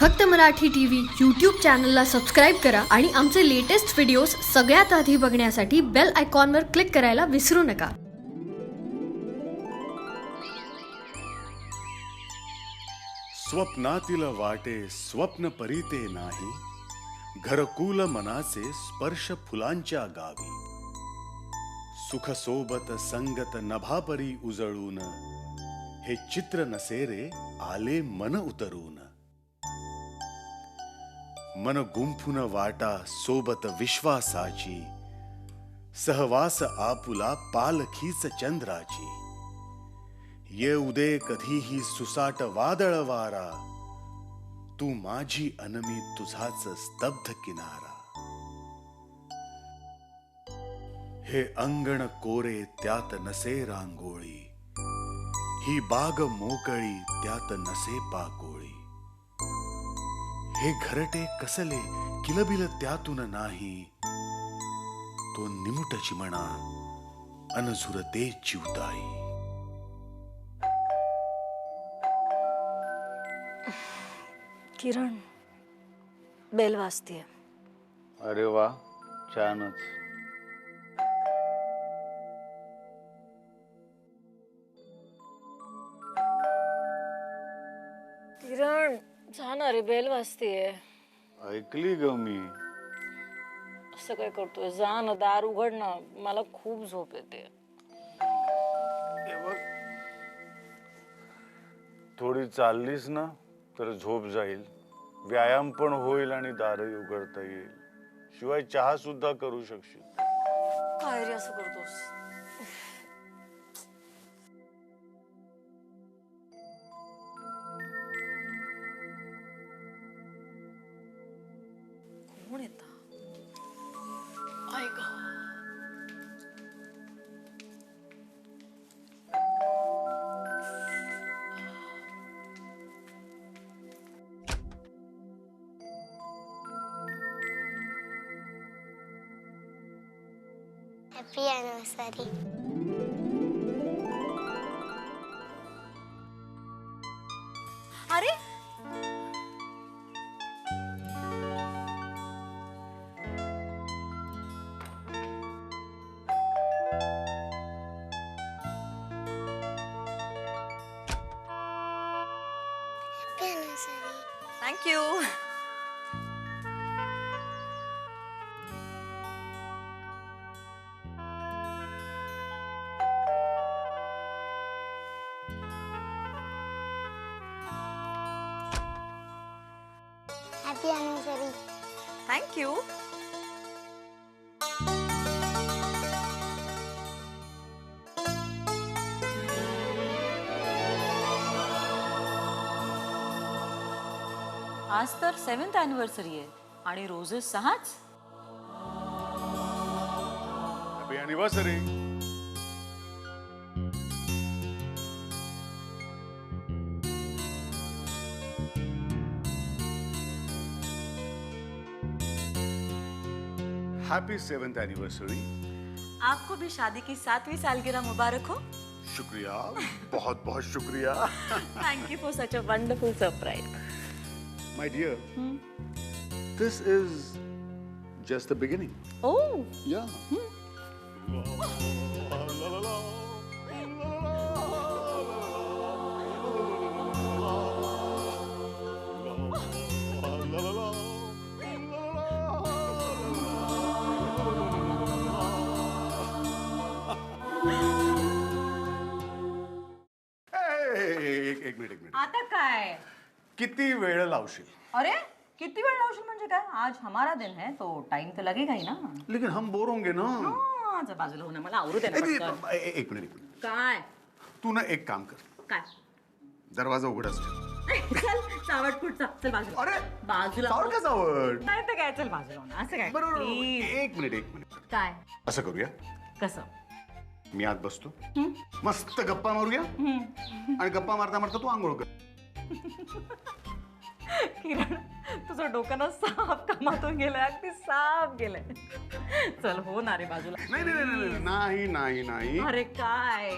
फक्त Marathi TV YouTube चॅनलला subscribe करा आणि आमचे लेटेस्ट व्हिडिओज सगळ्यात आधी बघण्यासाठी बेल आयकॉनवर क्लिक करायला विसरू नका. स्वप्नातील वाटे स्वप्न परीते नाही, घरकुल मनाचे स्पर्श फुलांच्या गावी. सुख सोबत संगत नभापरी उजळून, हे चित्र नसे रे आले मन उतरून. मन गुंफून वाटा सोबत विश्वासाची, सहवास आपुला पालखीच चंद्राची. ये उदे कधीही सुसाट वादळ वारा, तू माझी अनमी तुझाच स्तब्ध किनारा. हे अंगण कोरे त्यात नसे रांगोळी, ही बाग मोकळी त्यात नसे पाकोळी. हे घरटे कसले किलबिल त्यातून नाही, तो निमुट चिमणा अनझुरते चिवताई. किरण, बेल वाजतीये. अरे वा, छानच. किरण, जा ना रे, बेल वाजतीये. ऐकली ग मी. असं काय करतोय? जा ना, दार उघड ना, मला खूप झोप येते. थोडी चाललीस ना तर झोप जाईल, व्यायाम पण होईल आणि दारही उघडता येईल. शिवाय चहा सुद्धा करू शकशील. काय रे असं करतोस? कोण येतं? ऐक. Happy anniversary. अरे, Happy anniversary. Thank you. Happy anniversary. Thank you. आज तर 7th अॅनिव्हर्सरी आहे आणि रोजेस 6च. Happy anniversary. Happy 7th anniversary. आपको भी शादी की 7वीं सालगिरह मुबारक हो. शुक्रिया, बहुत बहुत शुक्रिया. Thank you for such a wonderful surprise. My dear, this is just the beginning. Oh, Yeah. एक मिनिट. आता काय? किती वेळ लावशील? अरे किती वेळ लावशील म्हणजे काय? आज हमारा दिन है तो टाइम तो लगेगा ही ना. लेकिन हम बोर होंगे ना. हां, जा बाजूला हो ना, मला आवरू दे ना पटकन. एक मिनिट. काय? तू ना एक काम कर, काय? दरवाजा उघडाच ठेव. चल सावट फुट चल बाजूला. अरे बाजूला सावड का सावड? नाही तर काय, चल बाजूला हो ना. असं काय? बरोबर. Please. एक मिनिट. काय? असं करूया, कसं? मी आत बसतो, मस्त गप्पा मारूया आणि गप्पा मारता मारता तू आंघोळ कर. किरण, तुझं डोकं ना साफ कामातून गेलंय, अगदी साफ गेलंय. चल हो ना रे बाजूला. नाही नाही नाही नाही नाही नाही. अरे काय?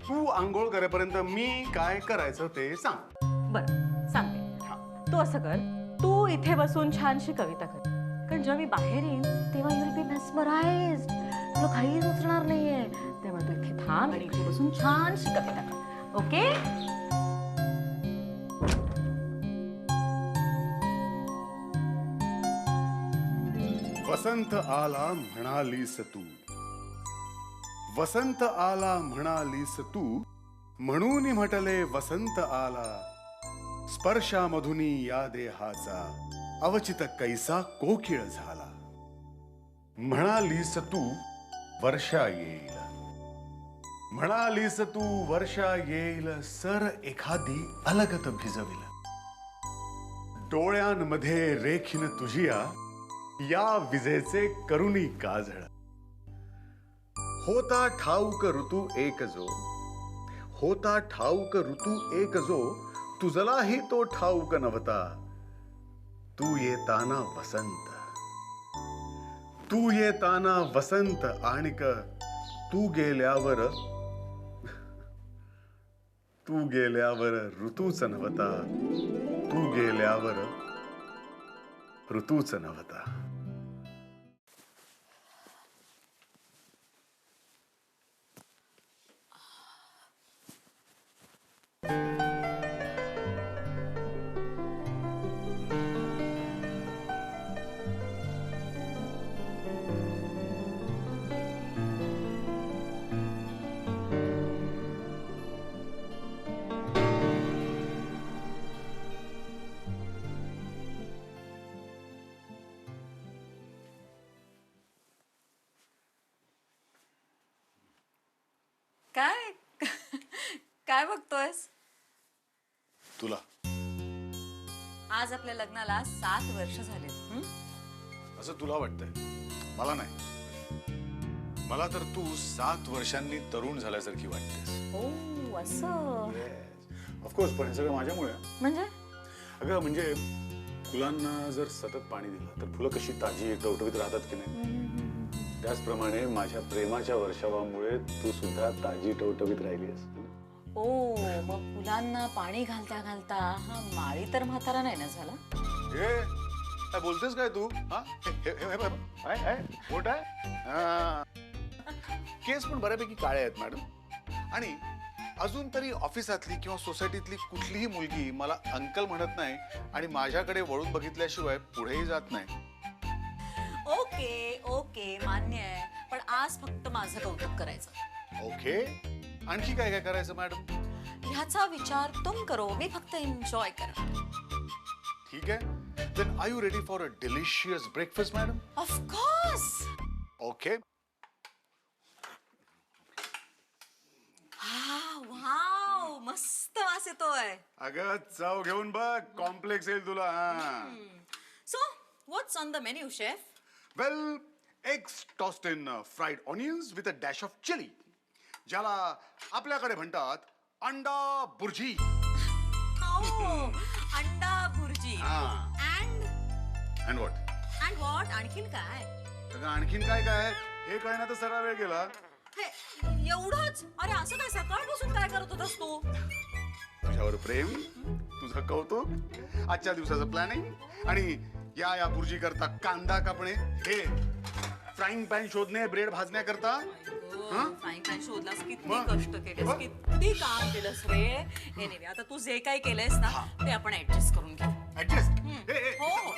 तू आंघोळ करेपर्यंत मी काय करायचं ते सांग. बरं सांगते. तू असं कर, तू इथे बसून छानशी कविता कर, कारण जेव्हा मी बाहेर येईन तेव्हा यू विल बी मेस्मराइज्ड, तुला काही सुचणार नाहीये. त्यामुळे तू इथे थांब आणि इथे बसून छानशी कविता कर. ओके? वसंत आला म्हणालीस तू, वसंत आला म्हणालीस तू, म्हणून म्हटले वसंत आला. स्पर्शामधुनी या देहाचा अवचित कैसा कोकिळ झाला. म्हणालीस तू वर्षा येईल, म्हणालीस तू वर्षा येईल, सर एखादी अलगत भिजविल. डोळ्यांमध्ये रेखीन तुझिया या विजेचे करुणी काजळ. होता ठाऊक ऋतू एक जो, होता ठाऊक ऋतू एक जो, तुझलाही तो ठाऊक नव्हता. तू येताना वसंत, तू येताना वसंत, आणिक तू गेल्यावर, तू गेल्यावर ऋतूच नव्हता. तू गेल्यावर ऋतूच नव्हता. काय काय बघतोयस? तुला आज आपल्या लग्नाला 7 वर्ष झाले. असं तुला वाटतंय, मला नाही. मला तर तू 7 वर्षांनी तरुण झाल्यासारखी वाटतेस. ओ असं ऑफकोर्स, पण हे सगळं माझ्यामुळे. म्हणजे? अगं म्हणजे फुलांना जर सतत पाणी दिलं तर फुलं कशी ताजी टवटवीत राहतात की नाही, त्याचप्रमाणे माझ्या प्रेमाच्या वर्षावामुळे तू सुद्धा ताजी टवटवीत राहिलीस. ओ मग फुलांना पाणी घालता घालता हा माळी तर म्हातारा नाही ना झाला? हे काय बोलतेस काय तू? हा मोठ आहे, केस पण बऱ्यापैकी काळे आहेत मॅडम. आणि अजून तरी ऑफिसातली किंवा सोसायटीतली कुठलीही मुलगी मला अंकल म्हणत नाही आणि माझ्याकडे वळून बघितल्याशिवाय पुढेही जात नाही. ओके ओके मान्य आहे, पण आज फक्त माझं कौतुक करायचं. ओके, आणखी काय काय करायचं मॅडम? ह्याचा विचार तुम करो, मी फक्त एन्जॉय करा. ठीक आहे, then are you ready for a delicious breakfast madam? Of course. Okay. Wow, मस्त वास येतोय. अगं चव घेऊन बघ, कॉम्प्लेक्स येईल तुला. So what's on the menu chef? Well, eggs tossed in fried onions with a dash of chilli, ज्याला आपल्याकडे म्हणतात अंडा बुर्जी. अंडा भुर्जी. And what? And what? आणखीन काय? अगं आणखीन काय काय हे कळण्यात सरा वेळ गेला. हे एवढंच? अरे असं काय सकाळपासून काय करत होतास तू? तुझ्यावर प्रेम, तुझं कौतुक, आजच्या दिवसाचं प्लॅनिंग आणि या बुर्जी करता कांदा कापणे, हे फ्राईंग पॅन शोधणे ब्रेड भाजण्याकरता. फ्राईंग पॅन शोधलास, किती मग? कष्ट केलेस, किती काम केलंस रे. एनिवे, आता तू जे काही केलंयस ना ते आपण ऍडजस्ट करून घेऊ. ऍडजस्ट? हो हो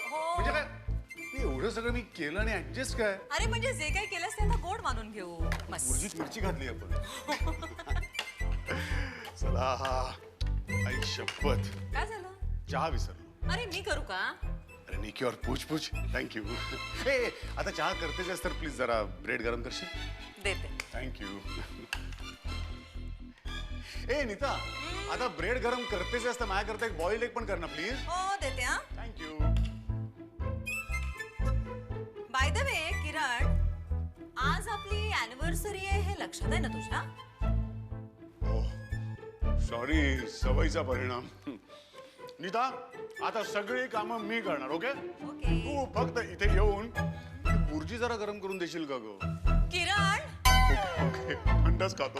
हो. म्हणजे काय? एवढं सगळं मी केलं आणि ऍडजस्ट काय? अरे म्हणजे जे काही केलंस ते आता गोड मानून घेऊ. मस्त. बुर्जीत मिरची घातली आपण. चला, आई शपथ, काय झालं? चहा विसरलो. अरे मी करू का? अरे निकी और पूछ पूछ. थँक्यू. ए आता चहा करतेच तर प्लीज जरा ब्रेड गरम करशील? देते. थँक्यू. ए नीता, आता ब्रेड गरम करतेच तर माझ्या करता एक बॉईल एग पण कर ना प्लीज. हो देते. हा, थँक्यू. बाय द वे किरण, आज आपली अॅनिव्हर्सरी आहे हे लक्षात आहे ना तुझ्या? सॉरी, सवयीचा परिणाम. नीता, आता सगळी कामं मी करणार. ओके? ओके. तू फक्त इथे येऊन बुर्जी जरा गरम करून देशील का ग? किरण, ओके, अंडाच खातो.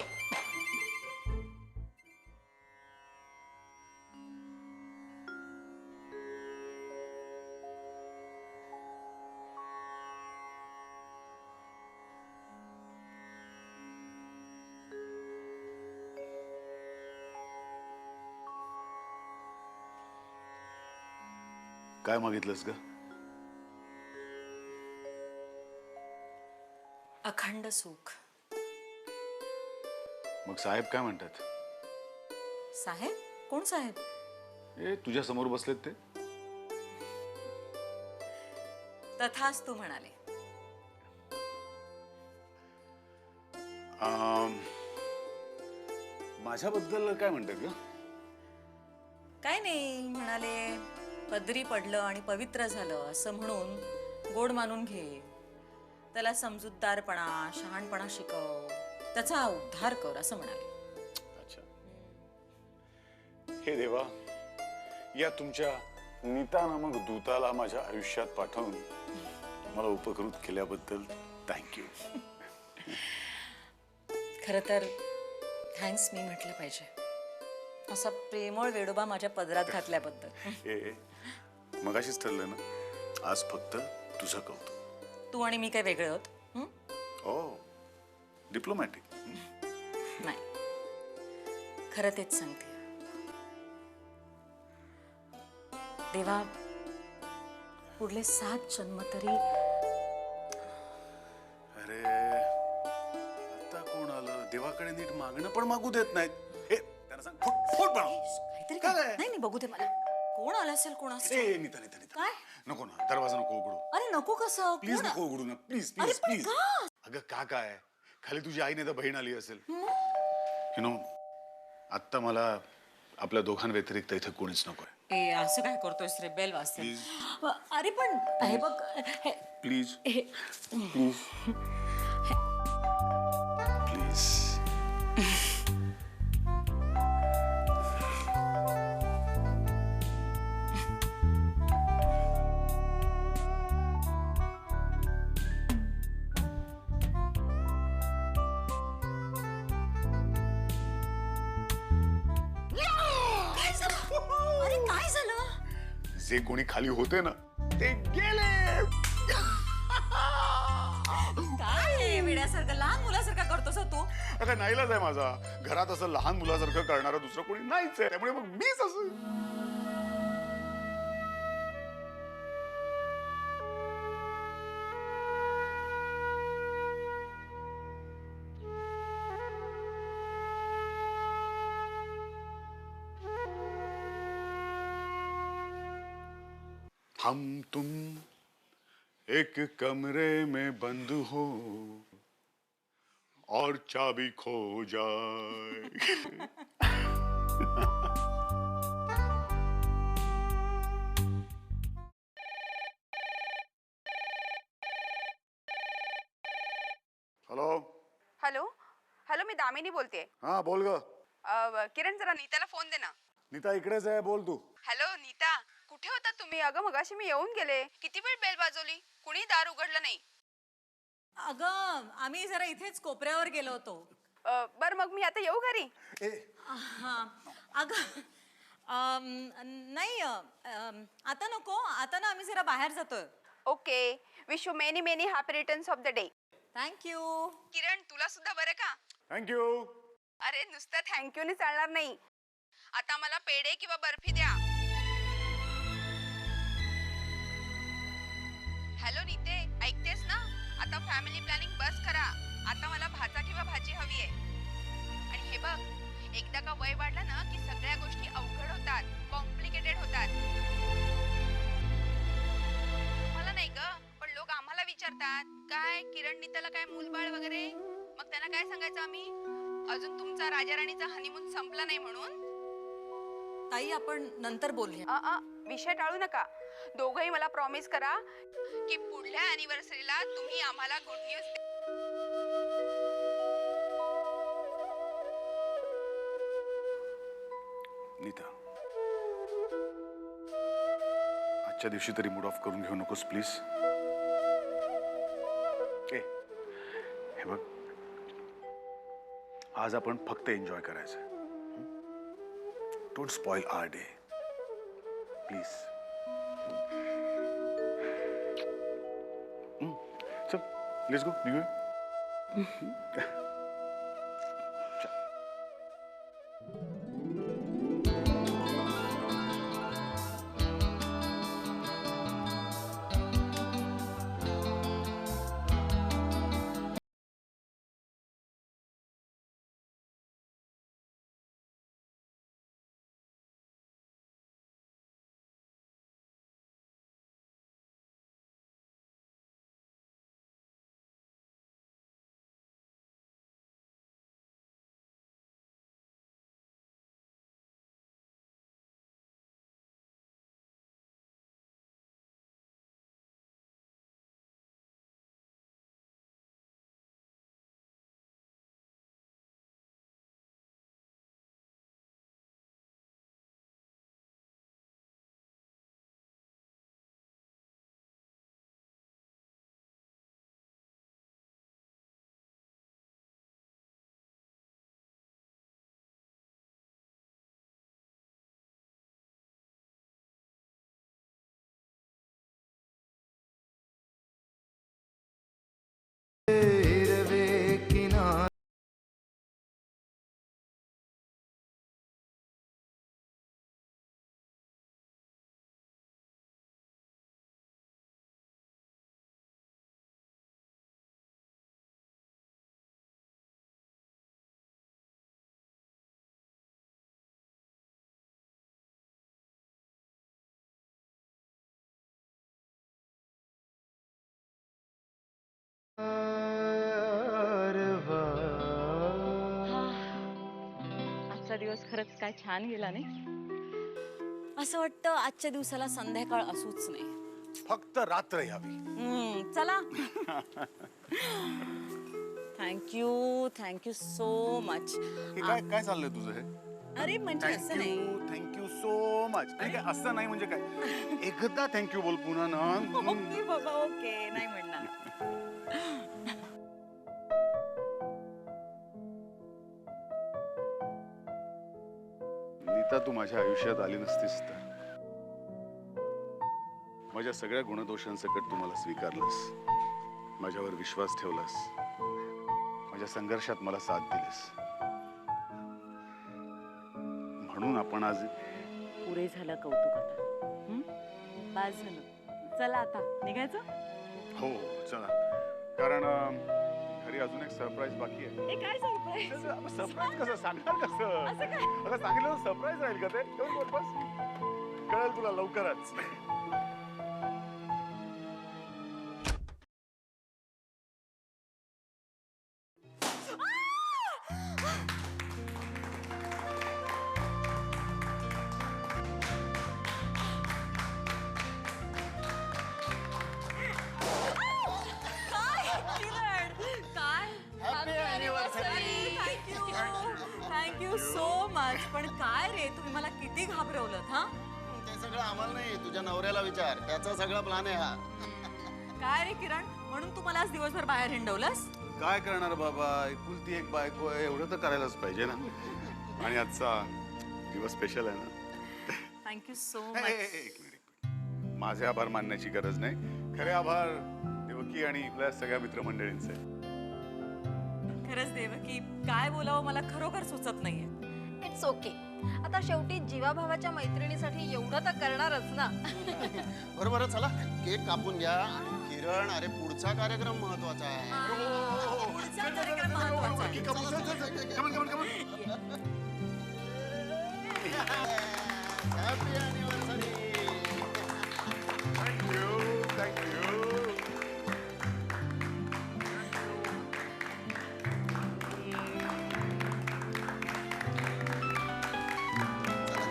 काय मागितलंस ग? अखंड सुख. मग साहेब काय म्हणतात? साहेब? कोण साहेब? ए तुझ्या समोर बसलेत ते. तथास्तु म्हणाले. माझ्याबद्दल काय म्हणतात ग? काय नाही म्हणाले, पदरी पडलं आणि पवित्र झालं असं म्हणून गोड मानून घे. त्याला समजूतदारपणा, शहाणपणा शिकव, त्याचा उद्धार कर असं म्हणाले. अच्छा. हे देवा, या तुमच्या नीता नामक दूताला माझ्या आयुष्यात पाठवून मला उपकृत केल्याबद्दल थँक्यू. खरं तर थँक्स मी म्हटलं पाहिजे, असा प्रेमळ वेडोबा माझ्या पदरात घातल्याबद्दल. ए मगाशीच ठरलं ना, आज फक्त तुझं कौतुक. तू आणि मी काय वेगळे आहोत? हं? हो, डिप्लोमॅटिक. नाही, खरं तेच सांगते. देवा, पुढले 7 जन्म तरी. अरे आता कोण आलं? देवाकडे नीट मागणं पण मागू देत नाहीत. हे त्यांना सांग, फुट बनव. काहीतरी काय? नाही नाही, बघू दे मला. कोण आलं असेल? कोण असेल? ए नीता नीता नीता, काय? नको ना, दरवाजा नको उघडू. अरे नको. कसं? प्लीज कोण? नको उघडू ना, प्लीज अरे प्लीज पण प्लीज. का? अगं का काय, खाली तुझी आई नाही तर बहीण आली असेल. यु नो, आत्ता मला आपल्या दोघांव्यतिरिक्त इथे कोणीच नकोय. ए असं काय करतोयस रे? बेल वाजते. प्लीज अरे पण हे बघ, हे प्लीज हे प्लीज प्लीज. काय झालं? अरे काय झालं? जे कोणी खाली होते ना ते गेले. काय वेड्यासारखं लहान मुलासारखं करतोस तू? अगं नाईलाज आहे माझा, घरात असं लहान मुलासारखं करणारं दुसरं कोणी नाहीच आहे, त्यामुळे मग मीच असं. हम तुम एक कमरे में बंद हो और चाबी खो जाए. हॅलो. हॅलो हॅलो, मी दामिनी बोलतेय. हा बोल ग. किरण, जरा नीताला फोन दे ना. नीता इकडेच आहे, बोल तू. हॅलो नीता, कुठे होता तुम्ही? अगं मगाशी मी येऊन गेले. किती वेळ बेल वाजवली, कुणी दार उघडलं नाही. अगं आम्ही जरा इथेच कोपऱ्यावर गेलो होतो. बर मग मी आता येऊ घरी? हा अगं नाही, आता नको. आता ना आम्ही जरा बाहेर जातोय. Okay, wish you many many happy returns of the day. Thank you. Kiran, तुला सुद्धा बरं का? थँक्यू. अरे नुसतं थँक्यू ने चालणार नाही, आता मला पेढे किंवा बर्फी द्या. हॅलो नीते, ऐकतेस ना? आता फॅमिली प्लॅनिंग बस करा. आता मला भाजा किंवा भाजी हवी आहे. आणि हे बघ, एकदा का वय वाढलं ना की सगळ्या गोष्टी अवघड होतात, कॉम्प्लिकेटेड होतात. मला नाही ग, पण लोक आम्हाला विचारतात, काय किरण नीताला काय मूलबाळ वगैरे. मग त्यांना काय सांगायचं आम्ही? अजून तुमचा राजा राणीचा हनीमून संपला नाही म्हणून. ताई, आपण नंतर बोलूया. विषय टाळू नका. दोघंही मला प्रॉमिस करा की पुढल्या अॅनिव्हर्सरीला तुम्ही आम्हाला गुड न्यूज. नीता, आजच्या दिवशी तरी मूड ऑफ करून घेऊ नकोस प्लीज. ए हे बघ, आज आपण फक्त एन्जॉय करायचं. Don't spoil our day please. चल लेट्स गो. निघूया. खरंच काय छान गेला नाही. असं वाटतं आजच्या दिवसाला संध्याकाळ असूच नाही. फक्त रात्र यावी. चला. Thank you so much. हे काय काय चाललंय तुझं हे? अरे म्हणजे असं नाही. Thank you so much. आणि काय असं नाही म्हणजे काय? एकदा थँक्यू बोल पुन्हा ना. ओके बाबा, ओके, नाही म्हणणार. नीता, तू माझ्या आयुष्यात आली नसतीस तर माझ्या सगळ्या गुणदोषांसकट तू मला स्वीकारलंस, माझ्यावर विश्वास ठेवलास, माझ्या संघर्षात मला साथ दिलीस. म्हणून आपण आज पुरे झालं कौतुक आता. बास झालं. चला आता निघायचं. हो चला, कारण घरी अजून एक सरप्राईज बाकी आहे. हे काय सरप्राईज? सरप्राईज कसं सांगणार कसं? असं काय? आता सांगितलं सरप्राईज राहील का ते? बस कळेल तुला लवकरच. Thank you so much. पण काय रे, तुम्ही मला किती घाबरवलं. हा ते सगळं आम्हाला नाही, तुझ्या नवऱ्याला विचार, त्याचा सगळा प्लान आहे हा. काय रे किरण, म्हणून तू मला आज दिवसभर बाहेर हिंडवलंस? काय करणार बाबा, एकुलती एक बायको आहे, एवढं तर करायलाच पाहिजे ना. आणि आजचा दिवस स्पेशल आहे ना. थँक्यू सो एक मच. मिनिट, माझे आभार मानण्याची गरज नाही. खरे आभार देवकी आणि इथल्या सगळ्या मित्रमंडळींचे. खरंच देवकी, काय बोलावं मला खरोखर सुचत नाहीये. It's okay. आता शेवटी जीवाभावाच्या मैत्रिणीसाठी एवढं तर करणारच ना. बरोबर आहे, चला केक कापून घ्या. आणि किरण, अरे पुढचा कार्यक्रम महत्वाचा आहे. पुढचा कार्यक्रम महत्त्वाचा आहे. Happy anniversary. थँक्यू.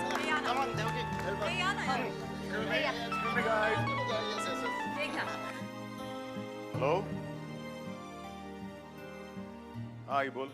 हे या ना. Come on, Devaki, help us. हे या ना. Yes, yes, yes. हे घ्या. हॅलो, हा आई बोल.